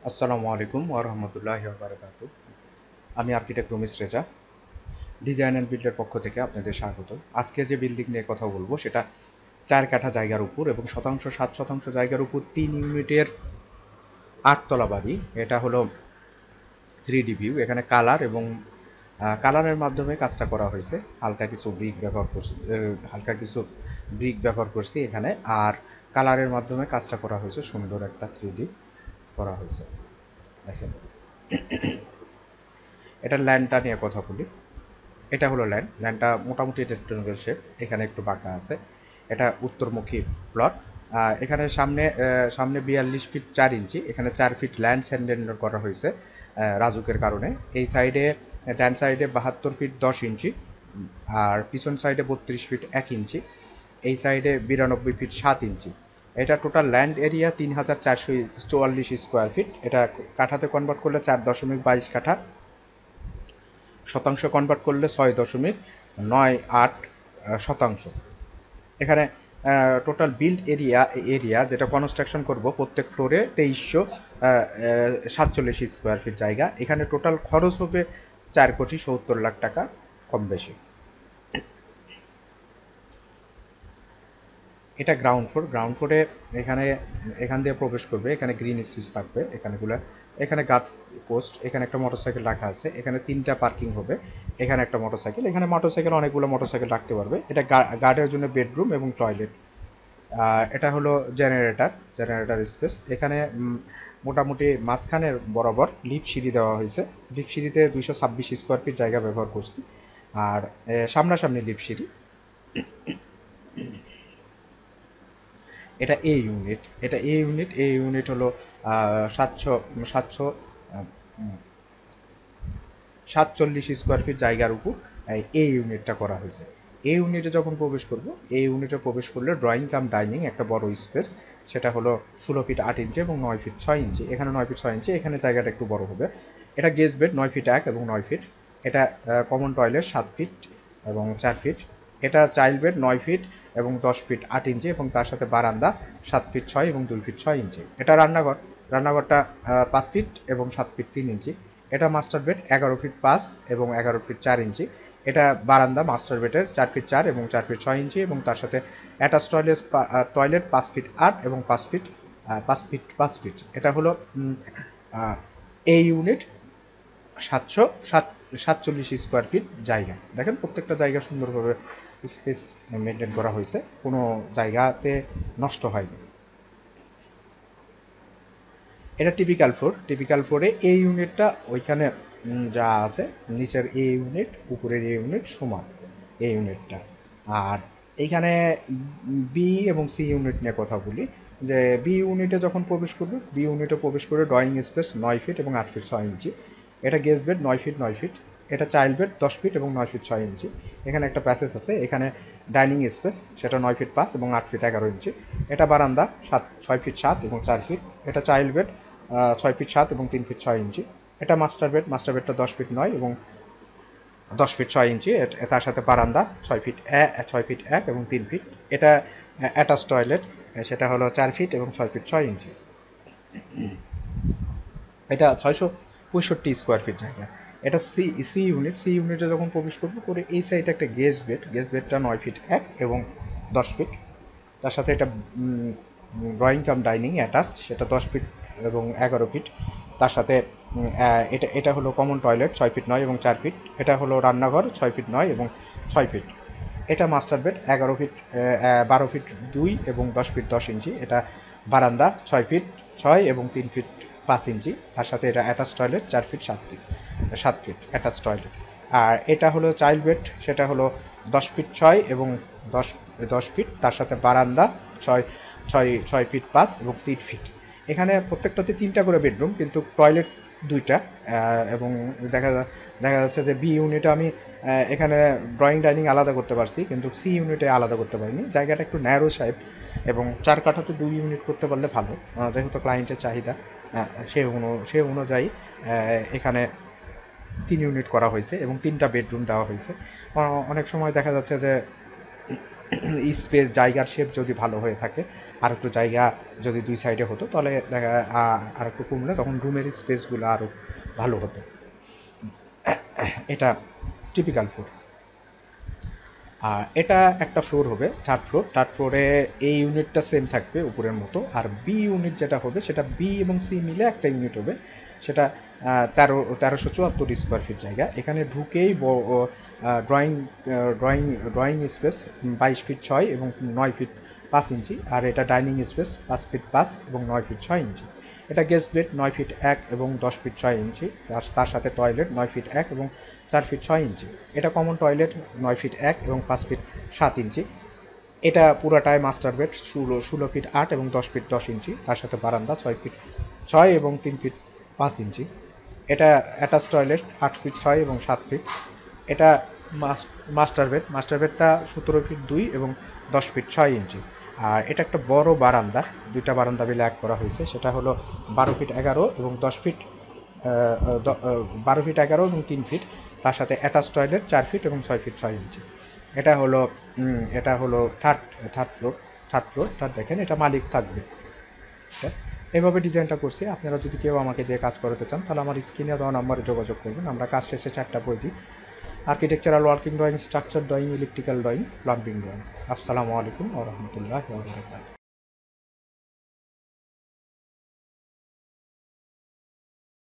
আসসালামু আলাইকুম ওয়া রাহমাতুল্লাহি ওয়া বারাকাতুহু। আমি architect Ramesh Reza, design and বিল্ডের পক্ষ থেকে আপনাদের স্বাগত। আজকে যে বিল্ডিং নিয়ে কথা বলবো সেটা 4 কাঠা জায়গার উপর এবং 7% জায়গার উপর 3 ইউনিটের 8 তলা বাড়ি। এটা হলো 3D ভিউ। এখানে কালার এবং কালারের মাধ্যমে কাজটা করা হয়েছে। হালকা কিছু ব্রিক ব্যবহার করছি এখানে, আর কালারের মাধ্যমে কাজটা করা হয়েছে। সুন্দর একটা 3D করা হয়েছে, দেখেন। এটার ল্যান্ডটা নিয়ে কথা বলি। এটা হলো ল্যান্ডটা মোটামুটি রেক্টেঙ্গেল শেপ, এখানে একটু বাঁকা আছে। এটা উত্তরমুখী প্লট। এখানে সামনে 42 ফিট 4 ইঞ্চি, এখানে 4 ফিট ল্যান্ড স্যান্ডেন্ডার করা হয়েছে রাজুকের কারণে। এই সাইডে ডান সাইডে 72 ফিট 10 ইঞ্চি, আর পিছন সাইডে 32 ফিট 1 ইঞ্চি, এই সাইডে 92 ফিট 7 ইঞ্চি। এটা total land area 3444 square feet. এটা কাঠাতে কনভার্ট করলে 4.22 কাঠা, শতাংশ কনভার্ট করলে 6.98 শতাংশ। এখানে টোটাল বিল্ড এরিয়া যেটা কনস্ট্রাকশন করব, প্রত্যেক ফ্লোরে 2347 স্কোয়ার ফিট জায়গা। এখানে টোটাল খরচ হবে 4,70,00,000 টাকা, কম বেশি। এটা গ্রাউন্ড ফ্লোরে। এখান দিয়ে প্রবেশ করবে, এখানে গ্রিন স্পেস থাকবে, এখানে গাছ পোস্ট, এখানে একটা মোটরসাইকেল রাখা আছে, এখানে 3টা পার্কিং হবে, এখানে একটা মোটরসাইকেল, এখানে অনেকগুলো মোটরসাইকেল রাখতে পারবে। এটা গার্ডের জন্য বেডরুম এবং টয়লেট। এটা হলো জেনারেটর স্পেস। এখানে মোটামুটি মাঝখানের বরাবর লিফট সিঁড়ি দেওয়া হয়েছে। লিফট সিঁড়িতে 226 স্কোয়ার ফিট জায়গা ব্যবহার করছি, আর সামনাসামনি লিফট সিঁড়ি। এটা এ ইউনিট হলো 747 স্কোয়ার ফিট জায়গার উপর এই ইউনিটটা করা হয়েছে। এই ইউনিটে যখন প্রবেশ করব, এই ইউনিটে প্রবেশ করলে ড্রয়িং কাম ডাইনিং একটা বড় স্পেস, সেটা হলো 16 ফিট 8 ইঞ্চি এবং 9 ফিট 6 ইঞ্চি। এখানে 9 ফিট 6 ইঞ্চি, এখানে জায়গাটা একটু বড় হবে। এটা গেস্ট বেড 9 ফিট 1 এবং 9 ফিট। এটা কমন টয়লেট 7 ফিট এবং 4 ফিট। এটা চাইল্ড বেড 9 ফিট এবং 10 ফিট 8 ইঞ্চি এবং তার সাথে বারান্দা 7 ফিট 6 এবং 2 ফিট 6 ইঞ্চি। এটা রান্নাঘরটা 5 ফিট এবং 7 ফিট 3 ইঞ্চি। এটা মাস্টার বেড 11 ফিট 5 এবং 11 ফিট 4 ইঞ্চি। এটা বারান্দা মাস্টার বেডের 4 ফিট 4 এবং 4 ফিট 6 ইঞ্চি এবং তার সাথে অ্যাটাচ টয়লেট 5 ফিট 8 এবং 5 ফিট 5 ফিট। এটা হলো এই ইউনিট 747 স্কোয়ার ফিট জায়গা। দেখেন প্রত্যেকটা জায়গা সুন্দরভাবে স্পেস মেনটেন করা হয়েছে, কোনো জায়গাতে নষ্ট হয়নি। এটা টিপিক্যাল ফ্লোরে এই ইউনিটটা ওইখানে যা আছে, নিচের এ ইউনিট উপরের এ ইউনিট সমান এই ইউনিটটা। আর এইখানে বি এবং সি ইউনিট নিয়ে কথা বলি। যে বি ইউনিটে প্রবেশ করে ড্রয়িং স্পেস 9 ফিট এবং 8 ফিট 6 ইঞ্চি। এটা গেস্ট বেড 9 ফিট 9 ফিট। এটা চাইল্ড বেড 10 ফিট এবং 9 ফিট 6 ইঞ্চি। এখানে একটা প্যাসেজ আছে, এখানে ডাইনিং স্পেস, সেটা 9 ফিট 5 এবং 8 ফিট 11 ইঞ্চি। এটা বারান্দা 6 ফিট 7 এবং 4 ফিট। এটা চাইল্ড বেড 6 ফিট 7 এবং 3 ফিট 6 ইঞ্চি। এটা মাস্টার বেডটা 10 ফিট 9 এবং 10 ফিট 6 ইঞ্চি। তার সাথে বারান্দা 6 ফিট 1 এবং 3 ফিট। এটা অ্যাটাচ টয়লেট, সেটা হলো 4 ফিট এবং 6 ফিট 6 ইঞ্চি। এটা 665 স্কোয়ার ফিট জায়গা। এটা সি ইউনিটে যখন প্রবেশ করবো করে এই সাইডে একটা গেস্ট বেডটা 9 ফিট 1 এবং 10 ফিট। তার সাথে এটা ড্রয়িং কাম ডাইনিং অ্যাটাচড, সেটা 10 ফিট এবং 11 ফিট। তার সাথে এটা হলো কমন টয়লেট 6 ফিট 9 এবং 4 ফিট। এটা হলো রান্নাঘর 6 ফিট 9 এবং 6 ফিট। এটা মাস্টার বেড 12 ফিট 2 এবং 10 ফিট 10 ইঞ্চি। এটা বারান্দা 6 ফিট 6 এবং 3 ফিট 5 ইঞ্চি। তার সাথে এটা attach toilet 4 feet 7 feet attach toilet. আর এটা হলো চাইল্ড বেড, সেটা হলো 10 ফিট 6 এবং দশ 10 ফিট। তার সাথে বারান্দা 6 ফিট 5 এবং 3 ফিট। এখানে প্রত্যেকটাতে 3টা করে বেডরুম, কিন্তু টয়লেট 2টা। এবং দেখা যাচ্ছে যে বি ইউনিটে আমি এখানে ড্রয়িং ডাইনিং আলাদা করতে পারছি, কিন্তু সি ইউনিটে আলাদা করতে পারিনি। জায়গাটা একটু ন্যারো সাইড এবং 4 কাঠাতে 2 ইউনিট করতে পারলে ভালো, যেহেতু ক্লায়েন্টের চাহিদা সে অনুযায়ী এখানে 3 ইউনিট করা হয়েছে এবং 3টা বেডরুম দেওয়া হয়েছে। অনেক সময় দেখা যাচ্ছে যে স্পেস জায়গার শেপ যদি ভালো হয়ে থাকে, আর একটু জায়গা যদি দুই সাইডে হতো তাহলে দেখা আর একটু কমলে তখন রুমের স্পেসগুলো আরও ভালো হতো। এটা টিপিক্যাল ফ্লোর। আর এটা একটা ফ্লোর হবে, থার্ড ফ্লোরে এই ইউনিটটা সেম থাকবে উপরের মতো, আর বি ইউনিট যেটা হবে সেটা বি এবং সি মিলে একটা ইউনিট হবে, সেটা 1374 স্কোয়ার ফিট জায়গা। এখানে ঢুকেই drawing drawing drawing space 22 feet 6 এবং 9 ফিট 5 ইঞ্চি, আর এটা ডাইনিং স্পেস 5 ফিট 5 এবং 9 ফিট 6 ইঞ্চি। এটা গেস্ট বেড 9 ফিট 1 এবং 10 ফিট 6 ইঞ্চি, তার সাথে টয়লেট 9 ফিট 1 এবং 4 ফিট 6 ইঞ্চি। এটা কমন টয়লেট 9 ফিট 1 এবং 5 ফিট 7 ইঞ্চি। এটা পুরাটাই মাস্টার বেড 16 ফিট 8 এবং 10 ফিট 10 ইঞ্চি, তার সাথে বারান্দা 6 ফিট 6 এবং 3 ফিট 5 ইঞ্চি। এটা অ্যাটাচ টয়লেট 8 ফিট 6 এবং 7 ফিট। এটা মাস্টার বেডটা 17 ফিট 2 এবং 10 ফিট 6 ইঞ্চি। আর এটা একটা বড় বারান্দা, দুইটা বারান্দা মিলে এক করা হয়েছে, সেটা হলো 12 ফিট 11 এবং 10 ফিট 12 ফিট 11 এবং 3 ফিট, তার সাথে অ্যাটাচ টয়লেট 4 ফিট এবং 6 ফিট 6 ইঞ্চি। এটা হলো থার্ড ফ্লোর দেখেন, এটা মালিক থাকবে। এইভাবে ডিজাইনটা করছি। আপনারা যদি কেউ আমাকে দিয়ে কাজ করাতে চান তাহলে আমার স্ক্রিনে দেওয়া নাম্বারে যোগাযোগ করবেন। আমরা কাজ শেষে 4টা বই দিই: architectural working drawing, structure drawing, electrical drawing, plumbing drawing. আসসালামু আলাইকুম ওয়া রাহমাতুল্লাহি ওয়া বারাকাতুহু।